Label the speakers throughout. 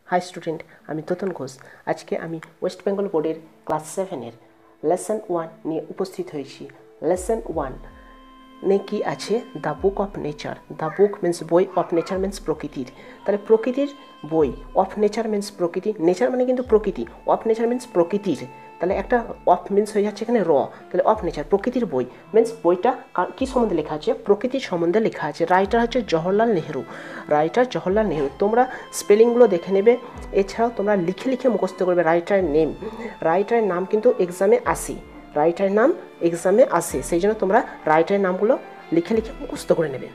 Speaker 1: High student आमी तोतन घोष आज के आमी waste Bengal border class 7 lesson 1 निये उपस्थित होइछि। लेसन 1 ने कि आछे the book of nature. The book means बोई अफ नेचार मीन्स प्रकृतिर। ताहले प्रकृतिर बोई अफ नेचार मीन्स प्रकृति, नेचार माने किन्तु प्रकृति, अफ नेचार मीन्स प्रकृतिर। ताहले एकटा अफ मीन्स हो जाच्छे एखाने र, ताहले अफ नेचार प्रकृतिर बोई मीन्स बोईटा कि सम्बन्धे लेखा आछे, प्रकृतिर सम्बन्धे लेखा आछे। राइटार हच्छे जवाहरलाल नेहरू। राइटार जवाहरलाल नेहरू। तोमरा स्पेलिंगगुलो देखे नेबे, एछाड़ाओ तोमरा लिखे लिखे मुखस्थ करबे राइटार नेम। राइटार नाम किन्तु एग्जामे आसे, राइटार नाम एग्जामे आसे, सेइजন্য তোমরা রাইটারের নামগুলো লিখে লিখে মুখস্থ করে নেবে।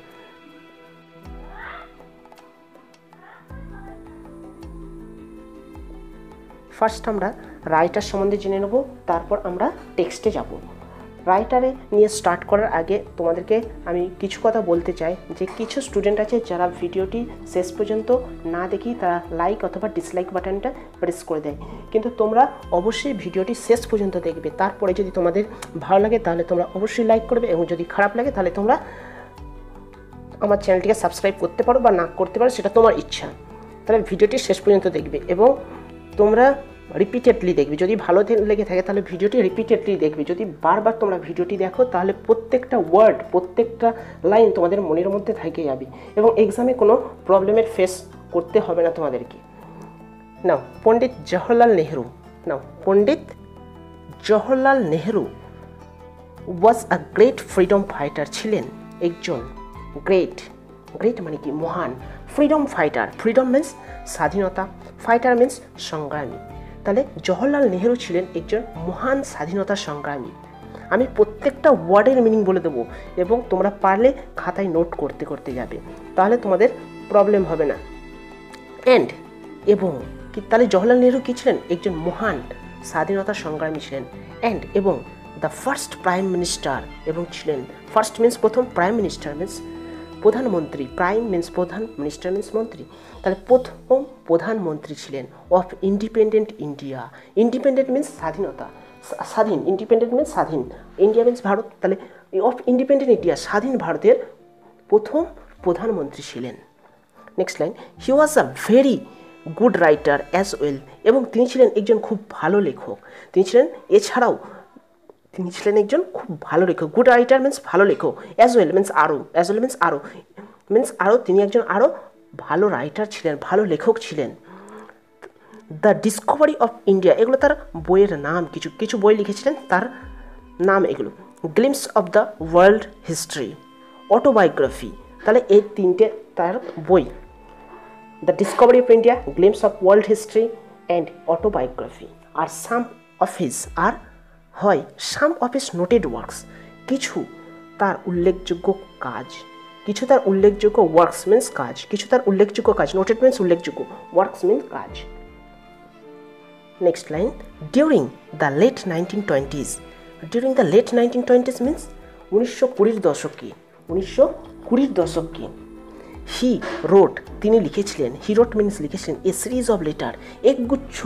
Speaker 1: ফার্স্ট আমরা রাইটার সম্বন্ধে জেনে নেব, তারপর আমরা টেক্সটে যাব। রাইটারে নিয়ে স্টার্ট করার আগে তোমাদেরকে আমি কিছু কথা বলতে চাই যে কিছু স্টুডেন্ট আছে যারা ভিডিওটি শেষ পর্যন্ত না দেখি তারা লাইক অথবা ডিসলাইক বাটনটা প্রেস করে দেয়, কিন্তু তোমরা অবশ্যই ভিডিওটি শেষ পর্যন্ত দেখবে। তারপরে যদি তোমাদের ভালো লাগে তাহলে তোমরা অবশ্যই লাইক করবে, এবং যদি খারাপ লাগে তাহলে তোমরা আমার চ্যানেলটিকে সাবস্ক্রাইব করতে পারো বা না করতে পারো, সেটা তোমার ইচ্ছা। তাহলে ভিডিওটি শেষ পর্যন্ত দেখবে এবং তোমরা রিপিটেডলি দেখবে। যদি ভালো লেগে থাকে তাহলে ভিডিওটি রিপিটেডলি দেখবে। যদি বারবার তোমরা ভিডিওটি দেখো তাহলে প্রত্যেকটা ওয়ার্ড, প্রত্যেকটা লাইন তোমাদের মনের মধ্যে থেকে যাবে এবং এক্সামে কোনো প্রবলেমের ফেস করতে হবে না তোমাদেরকে। নাও, পণ্ডিত জওহরলাল নেহরু। নাও, পণ্ডিত জওহরলাল নেহরু ওয়াজ আ গ্রেট ফ্রিডম ফাইটার। ছিলেন একজন গ্রেট, গ্রেট মানে কি মহান, ফ্রিডম ফাইটার। ফ্রিডম মিন্স স্বাধীনতা, ফাইটার মিন্স সংগ্রামী। তাহলে জওহরলাল নেহরু ছিলেন একজন মহান স্বাধীনতা সংগ্রামী। আমি প্রত্যেকটা ওয়ার্ডের মিনিং বলে দেবো এবং তোমরা পারলে খাতায় নোট করতে করতে যাবে, তাহলে তোমাদের প্রবলেম হবে না। অ্যান্ড এবং কি, তাহলে জওহরলাল নেহরু কী ছিলেন? একজন মহান স্বাধীনতা সংগ্রামী ছিলেন। অ্যান্ড এবং দ্য ফার্স্ট প্রাইম মিনিস্টার, এবং ছিলেন ফার্স্ট মিন্স প্রথম, প্রাইম মিনিস্টার মিন্স প্রধানমন্ত্রী। প্রাইম মিন্স প্রধান, মিনিস্টার মিন্স মন্ত্রী। তাহলে প্রথম প্রধানমন্ত্রী ছিলেন of independent India. Independent means স্বাধীনতা, স্বাধীন। ইন্ডিপেন্ডেন্ট মিন্স স্বাধীন, ইন্ডিয়া মিন্স ভারত। তাহলে অফ ইন্ডিপেন্ডেন্ট ইন্ডিয়া, স্বাধীন ভারতের প্রথম প্রধানমন্ত্রী ছিলেন। Next line, he was a very good writer as well. এবং তিনি ছিলেন একজন খুব ভালো লেখক। তিনি ছিলেন এছাড়াও তিনি ছিলেন একজন খুব ভালো লেখক। গুড রাইটার মিন্স ভালো লেখক, অ্যাজ ওয়েল মিন্স আরও, অ্যাজ ওয়েল মিন্স আরও, মিন্স আরও, তিনি একজন আরও ভালো রাইটার ছিলেন, ভালো লেখক ছিলেন। দ্য ডিসকভারি অফ ইন্ডিয়া, এগুলো তার বইয়ের নাম, কিছু কিছু বই লিখেছিলেন তার নাম এগুলো। Glimpses of the world history, autobiography. তাহলে এই তিনটে তার বই, the discovery of India, glimpses of world history and autobiography. আর সাম অফ হিজ, আর হয় some of his noted works, কিছু তার উল্লেখযোগ্য কাজ, কিছু তার উল্লেখযোগ্য ওয়ার্কস মিন্স কাজ, কিছু তার উল্লেখযোগ্য কাজ। নোটেড মিন্স উল্লেখযোগ্য, ওয়ার্কস মিন্স কাজ। Next line, during the late 1920s। During the late 1920s means 1920 দশকে, 1920 দশকে। হি রোট, তিনি লিখেছিলেন, হি রোট মিন্স লিখেছিলেন, এ সিরিজ অফ লেটার, একগুচ্ছ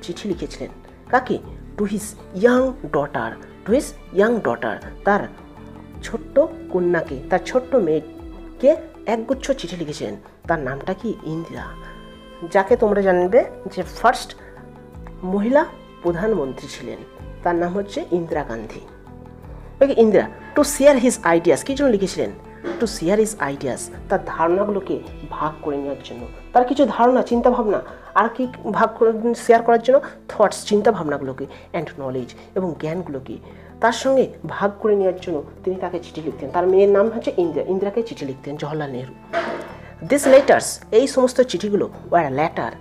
Speaker 1: চিঠি লিখেছিলেন। কাকে? To his young daughter, to his young daughter, তার ছোট্ট কন্যাকে, তার ছোট্ট মেয়েকে একগুচ্ছ চিঠি লিখেছিলেন। তার নামটা কি? ইন্দিরা, যাকে তোমরা জানবে যে ফার্স্ট মহিলা প্রধানমন্ত্রী ছিলেন, তার নাম হচ্ছে Indira Gandhi. Okay, Indira. To share his ideas, কী জন্য লিখেছিলেন? টু শেয়ার হিজ আইডিয়াস, তার ধারণাগুলোকে ভাগ করে নেওয়ার জন্য। তার কিছু ধারণা, চিন্তা ভাবনা, আর কি ভাগ করে শেয়ার করার জন্য? থটস, চিন্তা ভাবনাগুলোকে, অ্যান্ড নলেজ, এবং জ্ঞানগুলোকে তার সঙ্গে ভাগ করে নেওয়ার জন্য তিনি তাকে চিঠি লিখতেন। তার মেয়ের নাম হচ্ছে ইন্দিরা, ইন্দিরাকে চিঠি লিখতেন জওহরলাল নেহরু। দিস লেটার্স, এই সমস্ত চিঠিগুলো ওয়ার লেটার,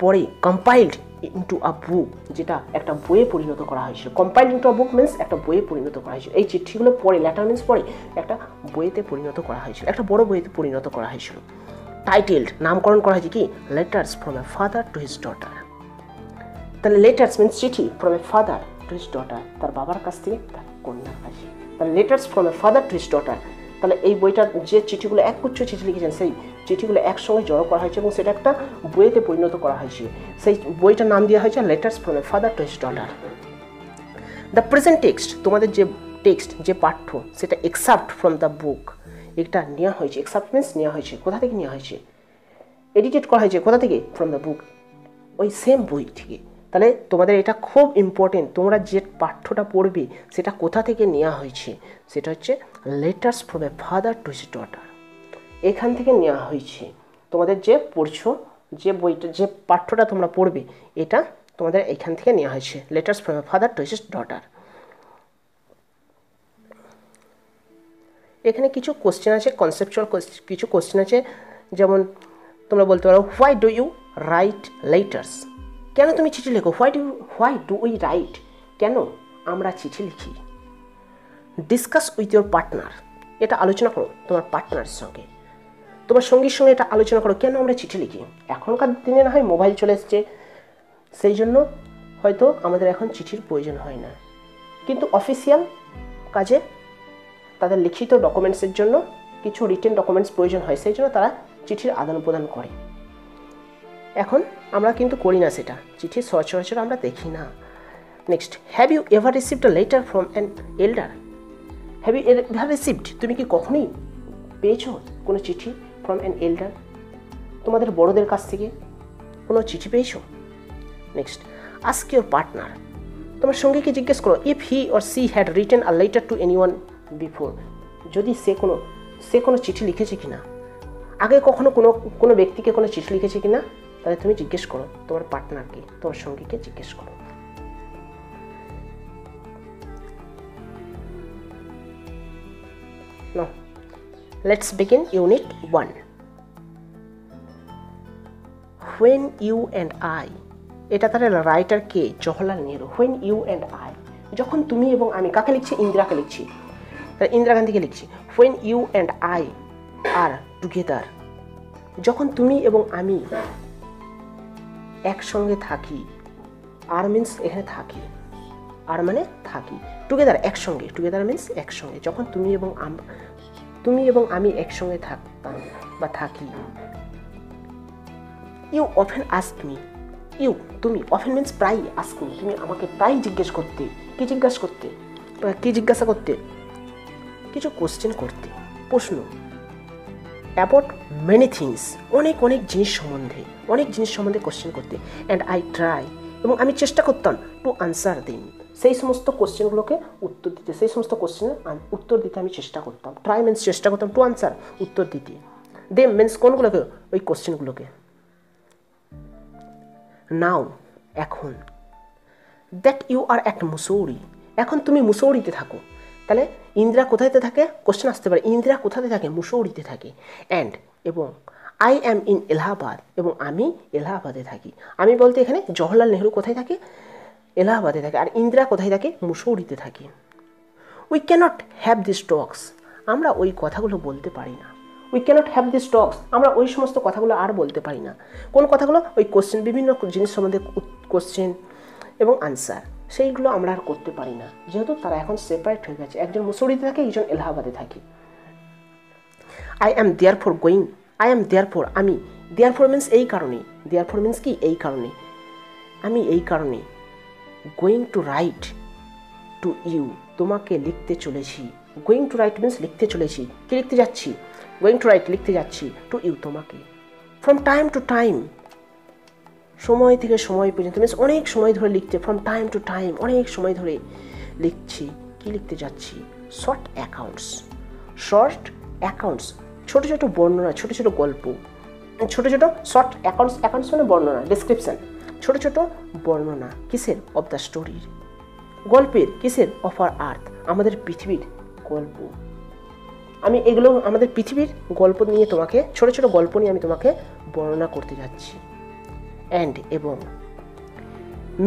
Speaker 1: পরে কম্পাইলড ইন্টু আ বুক, যেটা একটা বইয়ে পরিণত করা হয়েছিল। Compiled into a book means একটা বইয়ে পরিণত করা হয়েছিল। এই চিঠিগুলো পরে, লেটার মিন্স পরে, একটা বইতে পরিণত করা হয়েছিল, একটা বড় বইতে পরিণত করা হয়েছিল। টাইটেলড, নামকরণ করা হয়েছে কি? Letters from a father to his daughter. তাহলে লেটার্স মিন্স চিঠি, from a father to his daughter, তার বাবার কাছ থেকে তার কন্যার কাছে। তাহলে letters from a father to his daughter. তাহলে এই বইটার যে চিঠিগুলো, একগুচ্ছ চিঠি লিখেছেন, সেই চিঠিগুলো একসঙ্গে জড়ো করা হয়েছে এবং সেটা একটা বইতে পরিণত করা হয়েছে। সেই বইটার নাম দেওয়া হয়েছে letters from a father to his daughter. The present text, তোমাদের যে টেক্সট, যে পাঠ্য, সেটা এক্সাপ্ট ফ্রম দ্য বুক, এটা নেওয়া হয়েছে। এক্সাপ্ট মিন্স নেওয়া হয়েছে। কোথা থেকে নেওয়া হয়েছে? এডিটেড করা হয়েছে কোথা থেকে? From the book. ওই সেম বই থেকে। তাহলে তোমাদের এটা খুব ইম্পর্টেন্ট, তোমরা যে পাঠ্যটা পড়বে সেটা কোথা থেকে নেওয়া হয়েছে, সেটা হচ্ছে letters from a father to his daughter, এখান থেকে নেওয়া হয়েছে। তোমাদের যে পড়ছো, যে বইটা, যে পাঠ্যটা তোমরা পড়বে, এটা তোমাদের এখান থেকে নেওয়া হয়েছে, letters from a father to his daughter. এখানে কিছু কোশ্চেন আছে, কনসেপচুয়াল কিছু কোশ্চেন আছে, যেমন তোমরা বলতে পারো why do you write letters, কেন তুমি চিঠি লেখো, হোয়াই ডু উই রাইট, কেন আমরা চিঠি লিখি। ডিসকাস উইথ ইউর পার্টনার, এটা আলোচনা করো তোমার পার্টনারের সঙ্গে, তোমার সঙ্গীর সঙ্গে এটা আলোচনা করো কেন আমরা চিঠি লিখি। এখনকার দিনে না হয় মোবাইল চলে এসছে, সেই জন্য হয়তো আমাদের এখন চিঠির প্রয়োজন হয় না, কিন্তু অফিসিয়াল কাজে তাদের লিখিত ডকুমেন্টসের জন্য কিছু রিটেন ডকুমেন্টস প্রয়োজন হয়, সেই জন্য তারা চিঠির আদান প্রদান করে। এখন আমরা কিন্তু করি না সেটা, চিঠি সচরাচর আমরা দেখি না। Next, have you ever received a letter from an elder, have you ever received, তুমি কি কখনোই পেয়েছো কোনো চিঠি ফ্রম অ্যান এল্ডার, তোমাদের বড়দের কাছ থেকে কোনো চিঠি পেয়েছো। নেক্সট, আস্ক ইউর পার্টনার, তোমার সঙ্গীকে জিজ্ঞেস করো if he or she had written a letter to anyone before, যদি সে কোনো চিঠি লিখেছে কিনা, আগে কখনো কোনো ব্যক্তিকে কোনো চিঠি লিখেছে কিনা, তাহলে তুমি জিজ্ঞেস করো তোমার পার্টনারকে, তোমার সঙ্গীকে জিজ্ঞেস করো। Now, let's begin Unit 1. When you and I, এটা তার writer K, Jawaharlal Nehru. When you and I, যখন তুমি এবং আমি, কাকে লিখছি, ইন্দিরাকে লিখছি, তাহলে ইন্দিরা গান্ধীকে লিখছি। When you and I are together, যখন তুমি এবং আমি একসঙ্গে থাকি, আর মিন্স এখানে থাকি, আর মানে থাকি, টুগেদার একসঙ্গে, টুগেদার মিন্স একসঙ্গে, যখন তুমি এবং আমি একসঙ্গে থাকতাম বা থাকি। You often ask me, you তুমি, অফেন মিন্স প্রায়, আস্ক মি তুমি আমাকে প্রায় জিজ্ঞেস করতে, কি জিজ্ঞাসা করতে, কিছু কোশ্চেন করতে, প্রশ্ন। অ্যাবাউট মেনি থিংস, অনেক জিনিস সম্বন্ধে কোশ্চেন করতে। অ্যান্ড আই ট্রাই, এবং আমি চেষ্টা করতাম, টু আনসার দেম, সেই সমস্ত কোশ্চেনগুলোকে উত্তর দিতে, সেই সমস্ত কোশ্চেনের উত্তর দিতে আমি চেষ্টা করতাম। ট্রাই মিন্স চেষ্টা করতাম, টু আনসার উত্তর দিতে, দেম মিন্স কোনগুলোকে, ওই কোশ্চেনগুলোকে। নাও এখন, that you are at Mussoorie, এখন তুমি মুসৌরিতে থাকো, তাহলে ইন্দিরা কোথায়তে থাকে, কোশ্চেন আসতে পারে, ইন্দিরা কোথাতে থাকে, মুসৌরিতে থাকে। অ্যান্ড এবং আই অ্যাম ইন এলাহাবাদ, এবং আমি এলাহাবাদে থাকি। আমি বলতে এখানে জওহরলাল নেহরু কোথায় থাকে, এলাহাবাদে থাকে, আর ইন্দিরা কোথায় থাকে, মুসৌরিতে থাকে। উই ক্যানট হ্যাভ দিস টক্স, আমরা ওই কথাগুলো বলতে পারি না। উই ক্যানট হ্যাভ দিস টক্স, আমরা ওই সমস্ত কথাগুলো আর বলতে পারি না। কোন কথাগুলো, ওই কোশ্চেন, বিভিন্ন জিনিস সম্বন্ধে কোশ্চেন এবং আনসার, সেইগুলো আমরা আর করতে পারি না, যেহেতু তারা এখন সেপারেট হয়ে গেছে, একজন মুসৌরিতে থাকে, একজন এলাহাবাদে থাকে। I am therefore going, I am therefore আমি, দেয়ারফর মিন্স এই কারণে, দেয়ারফর মিন্স কি, এই কারণে, আমি এই কারণে, going to write to you, তোমাকে লিখতে চলেছি। গোয়িং টু রাইট মিন্স লিখতে চলেছি, কি লিখতে যাচ্ছি, গোয়িং টু রাইট লিখতে যাচ্ছি, টু ইউ তোমাকে। ফ্রম টাইম টু টাইম, সময় থেকে সময় পর্যন্ত মিন্স অনেক সময় ধরে লিখতে, ফ্রম টাইম টু টাইম অনেক সময় ধরে লিখছি, কি লিখতে যাচ্ছি, শর্ট অ্যাকাউন্টস, ছোট ছোট বর্ণনা, ছোট ছোট গল্প, ছোট ছোট শর্ট অ্যাকাউন্টস মানে বর্ণনা, ডেসক্রিপশন, ছোট ছোট বর্ণনা, কিসের, অফ দ্য স্টোরির, গল্পের, কিসের, অফ আর আর্থ, আমাদের পৃথিবীর গল্প। আমি এগুলো আমাদের পৃথিবীর গল্প নিয়ে তোমাকে, ছোট ছোট গল্প নিয়ে আমি তোমাকে বর্ণনা করতে যাচ্ছি। অ্যান্ড এবং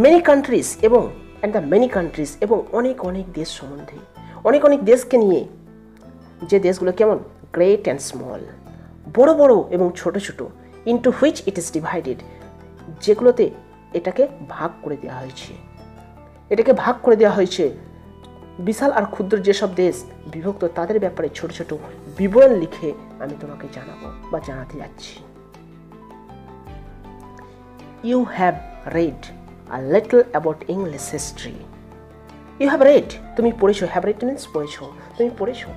Speaker 1: মেনি কান্ট্রিজ, এবং অ্যান্ড দ্য মেনি কান্ট্রিজ, এবং অনেক দেশ সম্বন্ধে, অনেক দেশকে নিয়ে, যে দেশগুলো কেমন, গ্রেট অ্যান্ড স্মল, বড় এবং ছোট, into which it is divided, যেগুলোতে এটাকে ভাগ করে দেওয়া হয়েছে, বিশাল আর ক্ষুদ্র যেসব দেশ বিভক্ত, তাদের ব্যাপারে ছোট ছোট বিবরণ লিখে আমি তোমাকে জানাবো বা জানাতে যাচ্ছি। You have read a little about English history, you have read, তুমি পড়েছো, হ্যাভ রেড মিন্স পড়েছো, তুমি পড়েছো,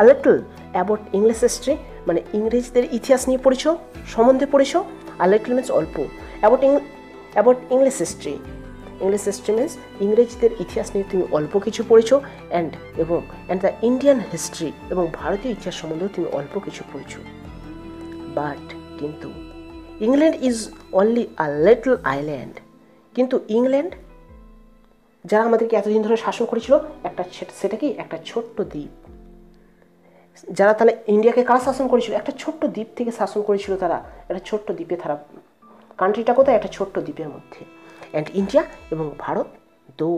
Speaker 1: a little about English history মানে ইংরেজদের ইতিহাস নিয়ে পড়েছো, সম্বন্ধে পড়েছো, আ লিটল মিন্স অল্প, about about English history. English history means ইংরেজদের ইতিহাস নিয়ে তুমি অল্প কিছু পড়েছো, অ্যান্ড দ্য ইন্ডিয়ান হিস্ট্রি এবং ভারতীয় ইতিহাস সম্বন্ধেও তুমি অল্প কিছু পড়েছো। বাট কিন্তু England is only a little island. কিন্তু ইংল্যান্ড যারা আমাদেরকে এতদিন ধরে শাসন করেছিল, সেটা কি একটা ছোট্ট দ্বীপ। যারা তাহলে ইন্ডিয়াকে কারা শাসন করেছিল? একটা ছোট্ট দ্বীপ থেকে শাসন করেছিল তারা, একটা ছোট্ট দ্বীপে তারা, কান্ট্রিটা কোথায়? একটা ছোট্ট দ্বীপের মধ্যে। অ্যান্ড ইন্ডিয়া এবং ভারত দো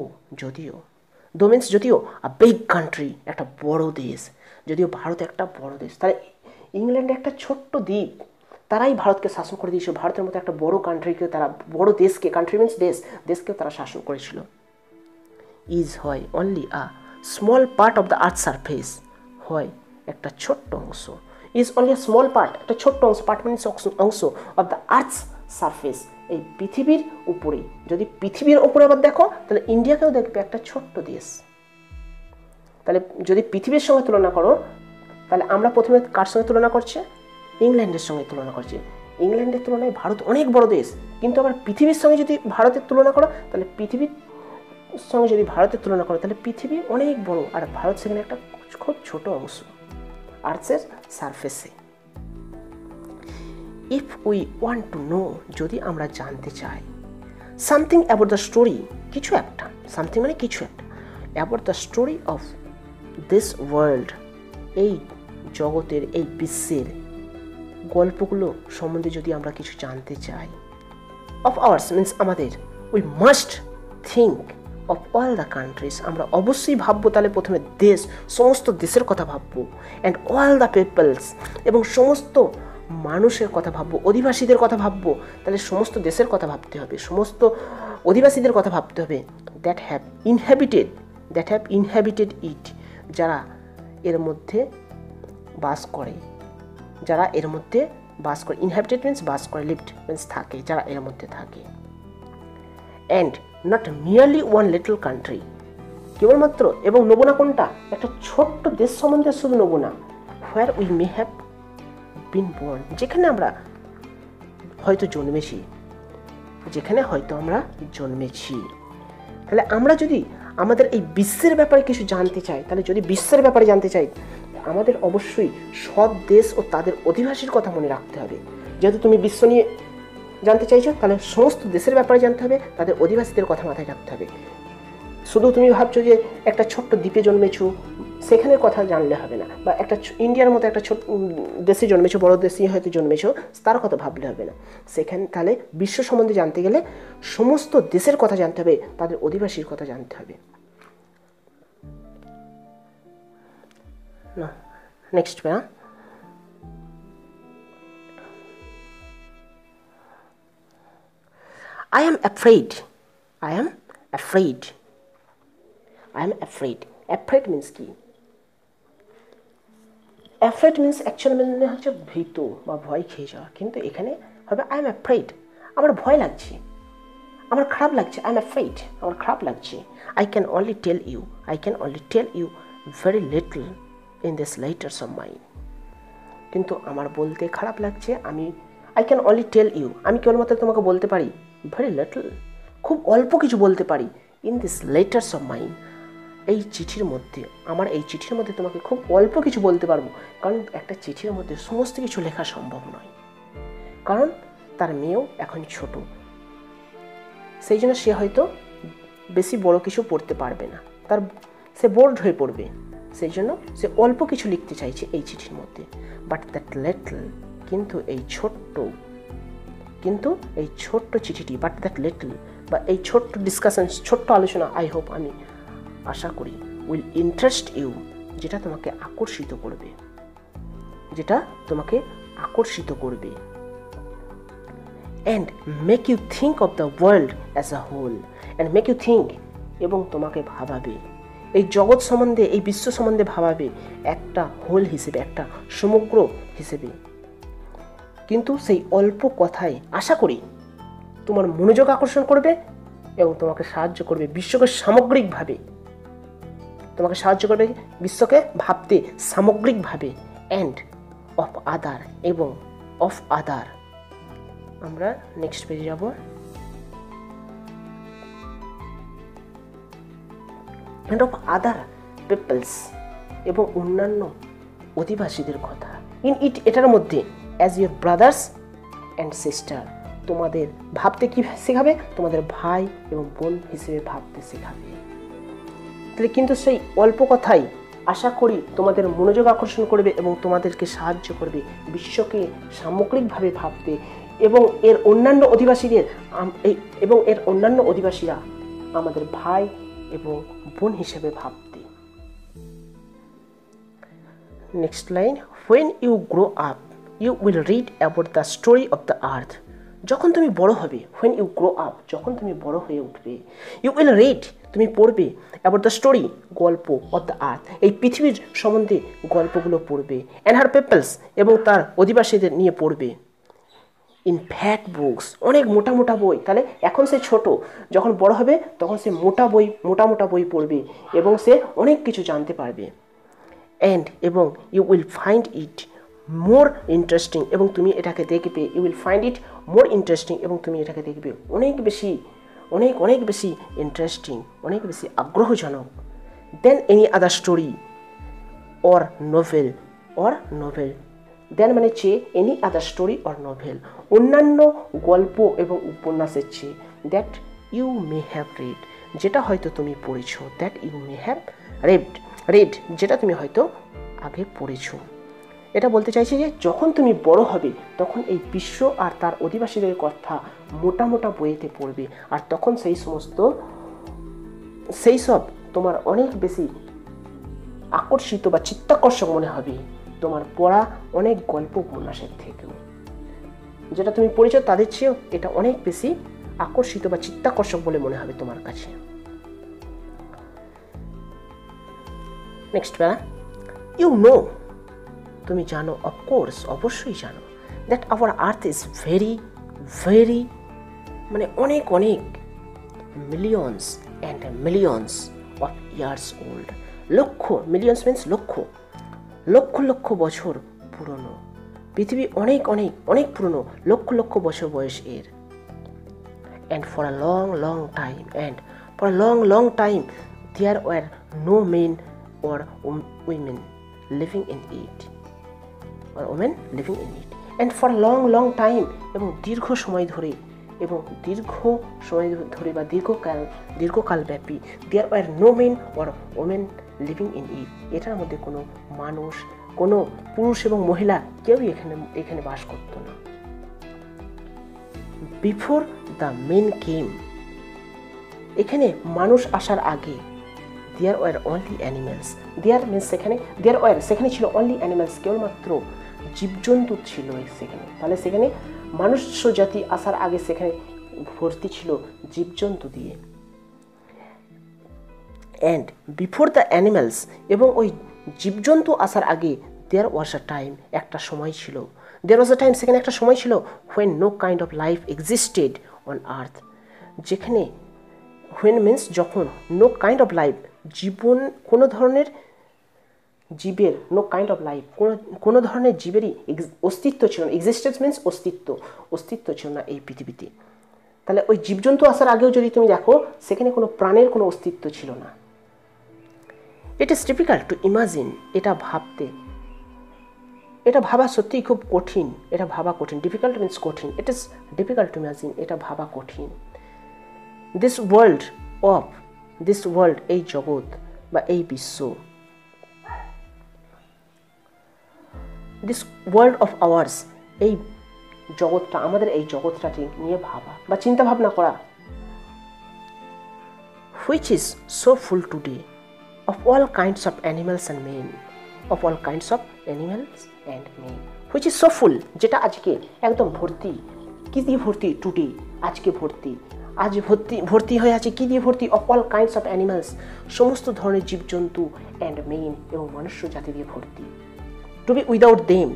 Speaker 1: মিনস যদিও আ বিগ কান্ট্রি, একটা বড় দেশ, যদিও ভারত একটা বড় দেশ, তাহলে ইংল্যান্ড একটা ছোট্ট দ্বীপ, তারাই ভারতকে শাসন করে দিয়েছিল। ভারতের মতো একটা বড় কান্ট্রিকে তারা, বড় দেশকে, কান্ট্রি মিনস দেশকেও তারা শাসন করেছিল। ইজ হয় only a small part of the earth surface, হয় একটা ছোট্ট অংশ। ইজ অনলি স্মল পার্ট, একটা ছোট্ট অংশ, পার্ট মিনস অংশ, অফ দ্য আর্থ সারফেস, এই পৃথিবীর উপরে। যদি পৃথিবীর উপরে আবার দেখো, তাহলে ইন্ডিয়াকেও দেখবে একটা ছোট্ট দেশ। তাহলে যদি পৃথিবীর সঙ্গে তুলনা করো, তাহলে আমরা প্রথমে কার সঙ্গে তুলনা করছি? ইংল্যান্ডের সঙ্গে তুলনা করছি। ইংল্যান্ডের তুলনায় ভারত অনেক বড় দেশ, কিন্তু আবার পৃথিবীর সঙ্গে যদি ভারতের তুলনা করো, তাহলে পৃথিবীর সঙ্গে যদি ভারতের তুলনা করো, তাহলে পৃথিবী অনেক বড়, আর ভারত সেখানে একটা খুব ছোট অংশ আর্থের সারফেসে। If we want to know, যদি আমরা জানতে চাই, সামথিং অ্যাবাউট দ্য স্টোরি, কিছু একটা, সামথিং মানে কিছু একটা, about the story of this world, এই জগতের, এই বিশ্বের গল্পগুলো সম্বন্ধে যদি আমরা কিছু জানতে চাই, অফ আওয়ার্স মিনস আমাদের, we must think of all the countries, আমরা অবশ্যই ভাববো তাহলে প্রথমে দেশ, সমস্ত দেশের কথা ভাববো, অ্যান্ড অল দ্য পিপলস, এবং সমস্ত মানুষের কথা ভাববো, অধিবাসীদের কথা ভাববো, তাহলে সমস্ত দেশের কথা ভাবতে হবে, সমস্ত অধিবাসীদের কথা ভাবতে হবে, দ্যাট হ্যাভ ইনহ্যাবিটেড ইট, যারা এর মধ্যে বাস করে, যারা এর মধ্যে বাস করে, ইনহ্যাবিটেড মিনস বাস করে, লিভড মিনস থাকে, যারা এর মধ্যে থাকে, and not merely one little country, কেবলমাত্র, এবং নেবো না কোনটা? একটা ছোট্ট দেশ সম্বন্ধে শুধু নেবো না, where we may have been born, যেখানে আমরা হয়তো জন্মেছি, তাহলে আমরা যদি আমাদের এই বিশ্বের ব্যাপারে কিছু জানতে চাই, তাহলে যদি বিশ্বের ব্যাপারে জানতে চাই, আমাদের অবশ্যই সব দেশ ও তাদের অধিবাসীর কথা মনে রাখতে হবে। যেহেতু তুমি বিশ্ব নিয়ে জানতে চাইছো, তাহলে সমস্ত দেশের ব্যাপারে জানতে হবে, তাদের অধিবাসীদের কথা মাথায় রাখতে হবে। শুধু তুমি ভাবছো যে একটা ছোট্ট দ্বীপে জন্মেছো, সেখানের কথা জানলে হবে না, বা একটা ইন্ডিয়ার মতো একটা ছোট দেশে জন্মেছো, বড় দেশে হয়তো জন্মেছো, তার কথা ভাবলে হবে না। সেখানে তাহলে বিশ্ব সম্বন্ধে জানতে গেলে সমস্ত দেশের কথা জানতে হবে, তাদের অধিবাসীর কথা জানতে হবে। না, নেক্সট প্যারা। I am afraid. Afraid means কি? Afraid means actually মানে হচ্ছে ভীত বা ভয় খেয়ে যাওয়া, কিন্তু এখানে হবে I am afraid, আমার ভয় লাগছে, আমার খারাপ লাগছে, I am afraid, আমার খারাপ লাগছে। I can only tell you very little in this letters of mine, কিন্তু আমার বলতে খারাপ লাগছে, I can only tell you, আমি কেবলমাত্র তোমাকে বলতে পারি very little, খুব অল্প কিছু বলতে পারি, in this letters of mine, এই চিঠির মধ্যে, আমার এই চিঠির মধ্যে তোমাকে খুব অল্প কিছু বলতে পারবো, কারণ একটা চিঠির মধ্যে সমস্ত কিছু লেখা সম্ভব নয়, কারণ তার মেয়েও এখন ছোট, সেই জন্য সে হয়তো বেশি বড় কিছু পড়তে পারবে না, সে বোর্ড হয়ে পড়বে, সেই জন্য সে অল্প কিছু লিখতে চাইছে এই চিঠির মধ্যে। বাট দ্যাট লিটল, কিন্তু এই ছোট্ট চিঠিটি, বাট দ্যাট লিটল, বা এই ছোট্ট ডিসকাশন, ছোট্ট আলোচনা, আই হোপ, আমি আশা করি, উইল ইন্টারেস্ট ইউ, যেটা তোমাকে আকর্ষিত করবে, and make you think of the world as a whole, and make you think, এবং তোমাকে ভাবাবে, এই জগৎ সম্বন্ধে, এই বিশ্ব সম্বন্ধে ভাবাবে একটা হোল হিসেবে, একটা সমগ্র হিসেবে। কিন্তু সেই অল্প কথায় আশা করি তোমার মনোযোগ আকর্ষণ করবে এবং তোমাকে সাহায্য করবে বিশ্বকে সামগ্রিকভাবে, বিশ্বকে ভাবতে সামগ্রিকভাবে, অ্যান্ড অফ আদার, আমরা নেক্সট পেজে যাব। অ্যান্ড অফ আদার পিপলস, এবং অন্যান্য অধিবাসীদের কথা। ইন ইট, এটার মধ্যে, as your brothers and sister, তোমাদের ভাবতে কি শেখাবে? তোমাদের ভাই এবং বোন হিসেবে ভাবতে শেখাবে। তাহলে কিন্তু সেই অল্প কথাই আশা করি তোমাদের মনোযোগ আকর্ষণ করবে এবং তোমাদেরকে সাহায্য করবে বিশ্বকে সামগ্রিকভাবে ভাবতে, এবং এর অন্যান্য অধিবাসীরা আমাদের ভাই এবং বোন হিসেবে ভাবতে। Next line, when you grow up you will read about the story of the earth. যখন তুমি বড় হবে, when you grow up, যখন তুমি বড় হয়ে উঠবে, you will read, তুমি পড়বে, about the story, গল্প, of the earth, এই পৃথিবীর সম্বন্ধে গল্পগুলো পড়বে, and her peoples, এবং তার অধিবাসীদের নিয়ে পড়বে, in fat books, অনেক মোটা মোটা বই। তাহলে এখন সে ছোট, যখন বড় হবে তখন সে মোটা মোটা বই পড়বে এবং সে অনেক কিছু জানতে পারবে। এবং you will find it more interesting, এবং তুমি এটাকে দেখবে, you will find it more interesting, এবং তুমি এটাকে দেখবে অনেক বেশি ইন্টারেস্টিং, অনেক বেশি আগ্রহজনক, than any other story or novel, than মানে চেয়ে, any other story or novel, অন্যান্য গল্প এবং উপন্যাসের চেয়ে, that you may have read, যেটা হয়তো তুমি পড়েছো, that you may have read, যেটা তুমি হয়তো আগে পড়েছো। এটা বলতে চাইছি যে যখন তুমি বড় হবে তখন এই বিশ্ব আর তার অধিবাসীদের কথা মোটা মোটা বইতে পড়বে, আর তখন সেই সব তোমার অনেক বেশি আকর্ষিত বা চিত্তাকর্ষক মনে হবে তোমার পড়া অনেক গল্প উপন্যাসের থেকেও। যেটা তুমি পড়েছো তাদের চেয়েও এটা অনেক বেশি আকর্ষিত বা চিত্তাকর্ষক বলে মনে হবে তোমার কাছে। নেক্সট প্যারা, ইউ নো, তুমি জানো, অফকোর্স, অবশ্যই জানো, that our earth is very very, মানে অনেক millions and millions of years old, লক্ষ, মিলিয়নস মিন্স লক্ষ বছর পুরনো, পৃথিবী অনেক পুরনো, লক্ষ বছর বয়স এর। And for a long time there were no men or women living in it, and for a long time, এবং দীর্ঘ সময় ধরে বা দীর্ঘকাল ব্যাপী, there were no men or women living in it, এটার মধ্যে কোনো মানুষ, কোনো পুরুষ এবং মহিলা কেউই এখানে বাস করতো না। Before the men came, এখানে মানুষ আসার আগে, there were only animals, সেখানে ছিল only animals, কেবলমাত্র জীবজন্তু ছিল সেখানে। তাহলে সেখানে মনুষ্য জাতি আসার আগে সেখানে ভর্তি ছিল জীবজন্তু দিয়ে। and before the animals, এবং ওই জীবজন্তু আসার আগে there was a time, একটা সময় ছিল, সেখানে একটা সময় ছিল when no kind of life existed on earth, যেখানে when means যখন, no kind of life, জীবন, কোনো ধরনের জীবের, নো কাইন্ড অফ লাইফ, কোনো ধরনের জীবেরই অস্তিত্ব ছিল না। এক্সিস্টেন্স মিন্স অস্তিত্ব ছিল না এই পৃথিবীতে। তাহলে ওই জীবজন্তু আসার আগেও যদি তুমি দেখো সেখানে কোনো প্রাণের কোনো অস্তিত্ব ছিল না। It is difficult to imagine, এটা ভাবা সত্যিই খুব কঠিন, ডিফিকাল্ট মিন্স কঠিন, it is difficult to imagine, এটা ভাবা কঠিন। দিস ওয়ার্ল্ড, এই জগৎ বা এই বিশ্ব, দিস ওয়ার্ল্ড অফ আওয়ার্স, এই জগৎটা, আমাদের এই জগৎটাকে নিয়ে ভাবা বা চিন্তা ভাবনা করা, which is so full today of all kinds of animals and men, which is so full, যেটা আজকে একদম ভর্তি, কি দিয়ে ভর্তি? টুডে, আজকে ভর্তি, আজ ভর্তি হয়ে আছে কি দিয়ে ভর্তি? Of all kinds of animals, সমস্ত ধরনের জীবজন্তু, অ্যান্ড মেন, এবং মনুষ্য জাতি দিয়ে ভর্তি। টু বি উইদাউট দেম,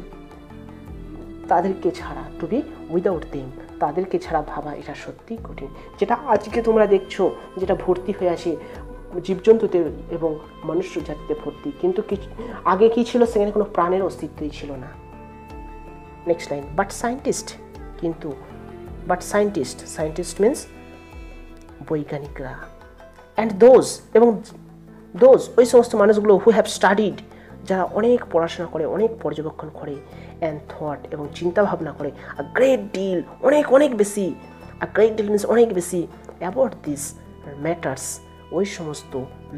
Speaker 1: তাদেরকে ছাড়া ভাবা এটা সত্যি কঠিন। যেটা আজকে তোমরা দেখছো, যেটা ভর্তি হয়ে আছে জীবজন্তুতে এবং মনুষ্য জাতিতে ভর্তি, কিন্তু আগে কি ছিল? সেখানে কোনো প্রাণের অস্তিত্বই ছিল না। Next line, but scientist means বৈজ্ঞানিকরা, অ্যান্ড দোজ, এবং দোজ ওই সমস্ত মানুষগুলো হু হ্যাভ স্টাডিড, যারা অনেক পড়াশোনা করে, অনেক পর্যবেক্ষণ করে, অ্যান্ড থট এবং চিন্তা ভাবনা করে, আ গ্রেট ডিল অনেক অনেক বেশি, আ গ্রেট ডিল মিনস অনেক বেশি, অ্যাবাউট দিস ম্যাটার্স ওই সমস্ত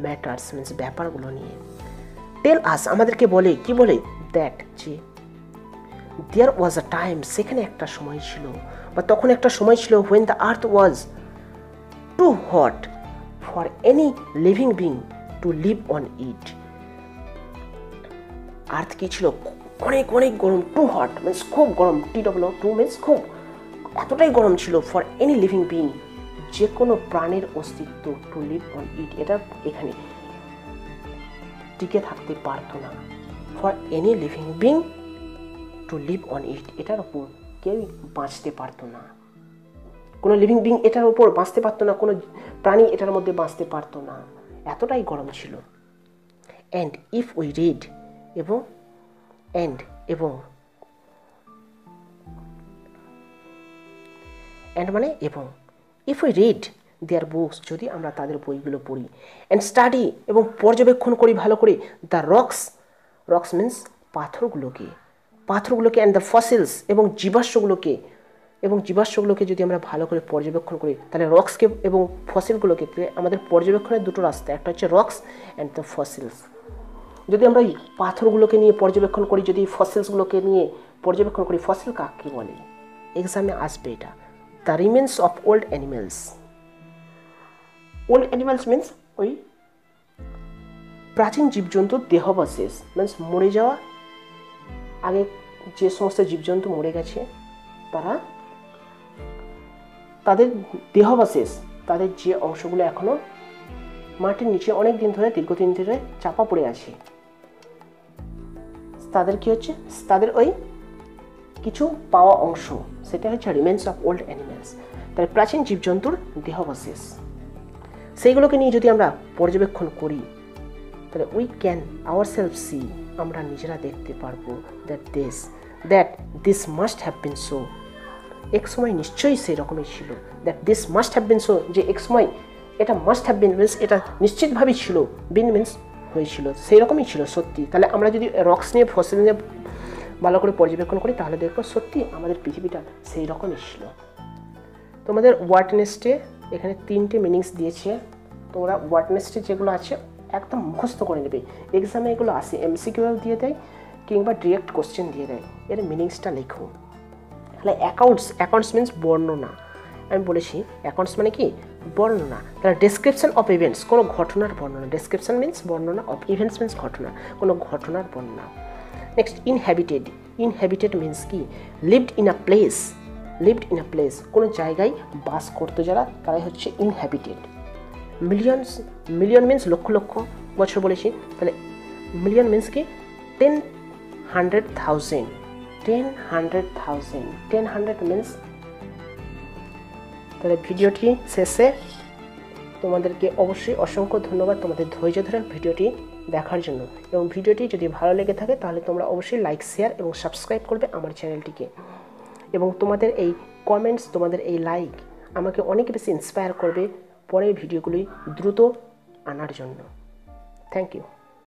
Speaker 1: ম্যাটার্স মিনস ব্যাপারগুলো নিয়ে। টেল আস আমাদেরকে বলে, কি বলে, দ্যাট যে দেয়ার ওয়াজ আ টাইম সেখানে একটা সময় ছিল, বা তখন একটা সময় ছিল, when the earth was too hot for any living being to live on it. Earth কি ছিল, অনেক অনেক গরম, টু হট মিনস খুব গরম, টু মিনস খুব, এতটাই গরম ছিল, ফর এনি লিভিং বিং যে কোনো প্রাণের অস্তিত্ব, টু লিভ অন ইট এটা এখানে টিকে থাকতে পারতো না, for any living being to live on it এটার ওপর কেউই বাঁচতে পারতো না, কোনো লিভিং বিং এটার ওপর বাঁচতে পারতো না, কোনো প্রাণী এটার মধ্যে বাঁচতে পারতো না, এতটাই গরম ছিল। অ্যান্ড ইফ উই রিড এবং মানে এবং if we read their books যদি আমরা তাদের বইগুলো পড়ি, অ্যান্ড স্টাডি এবং পর্যবেক্ষণ করি ভালো করে, দ্য রক্স মিন্স পাথরগুলোকে অ্যান্ড দ্য ফসিলস এবং জীবাশ্মগুলোকে যদি আমরা ভালো করে পর্যবেক্ষণ করি, তাহলে রক্সকে এবং ফসিলগুলোকে আমাদের পর্যবেক্ষণের দুটো রাস্তা, একটা হচ্ছে রক্স অ্যান্ড দ্য ফসিলস। যদি আমরা এই পাথরগুলোকে নিয়ে পর্যবেক্ষণ করি, যদি ফসিলসগুলোকে নিয়ে পর্যবেক্ষণ করি, ফসিল কাকে বলে এক্সামে আসবে এটা, the remains of old animals means ওই প্রাচীন জীবজন্তুর দেহাবশেষ, মিন্স মরে যাওয়া, আগে যে সমস্ত জীবজন্তু মরে গেছে তাদের দেহাবশেষ, তাদের যে অংশগুলো এখনো মাটির নিচে অনেক দিন ধরে, দীর্ঘদিন ধরে চাপা পড়ে আছে, তাদের কি হচ্ছে, তাদের ওই কিছু পাওয়া অংশ, সেটা হচ্ছে রিমেন্স অফ ওল্ড অ্যানিমেলস, তাহলে প্রাচীন জীবজন্তুর দেহাবশেষ, সেইগুলোকে নিয়ে যদি আমরা পর্যবেক্ষণ করি, তাহলে উই ক্যান আওয়ারসেলফ সি আমরা নিজেরা দেখতে পারবো, that this must have been so এক সময় নিশ্চয়ই সেই রকমই ছিল, that this must have been so যে এক সময় এটা মাস্ট হ্যাভ বিন মিনস এটা নিশ্চিতভাবেই ছিল, বিন মিনস হয়েছিল, সেই রকমই ছিল সত্যি। তাহলে আমরা যদি রক্স নিয়ে ফসিল নিয়ে ভালো করে পর্যবেক্ষণ করি, তাহলে দেখবো সত্যি আমাদের পৃথিবীটা সেই রকমই ছিল। তোমাদের ওয়ার্ড নেস্টে এখানে 3টে মিনিংস দিয়েছে, তোমরা ওয়ার্ড নেস্টে যেগুলো আছে একদম মুখস্থ করে নেবে, এক্সামে এগুলো আসে, এমসিকিউ দিয়ে দেয় কিংবা ডিরেক্ট কোশ্চেন দিয়ে দেয়, এর মিনিংসটা লেখো। তাহলে অ্যাকাউন্টস মিনস বর্ণনা, আমি বলেছি অ্যাকাউন্টস মানে কি, বর্ণনা। তাহলে ডেসক্রিপশন অফ ইভেন্টস কোনো ঘটনার বর্ণনা, ডেসক্রিপশন মিনস বর্ণনা, অফ ইভেন্টস মিনস ঘটনা, কোনো ঘটনার বর্ণনা। নেক্সট ইনহ্যাবিটেড মিনস কি, লিভড ইন আ প্লেস কোনো জায়গায় বাস করতো যারা, তারাই হচ্ছে inhabited. Million means lakh lakh বছর বলেছি, তাহলে মিলিয়ন মিনস কি 10,000 মিনস। তাহলে ভিডিওটি শেষে তোমাদেরকে অবশ্যই অসংখ্য ধন্যবাদ তোমাদের ধৈর্য ধরে ভিডিওটি দেখার জন্য, এবং ভিডিওটি যদি ভালো লেগে থাকে তাহলে তোমরা অবশ্যই লাইক, শেয়ার এবং সাবস্ক্রাইব করবে আমার চ্যানেলটিকে, এবং তোমাদের এই কমেন্টস, তোমাদের এই লাইক আমাকে অনেক বেশি ইন্সপায়ার করবে পরের ভিডিওগুলি দ্রুত আনার জন্য। Thank you.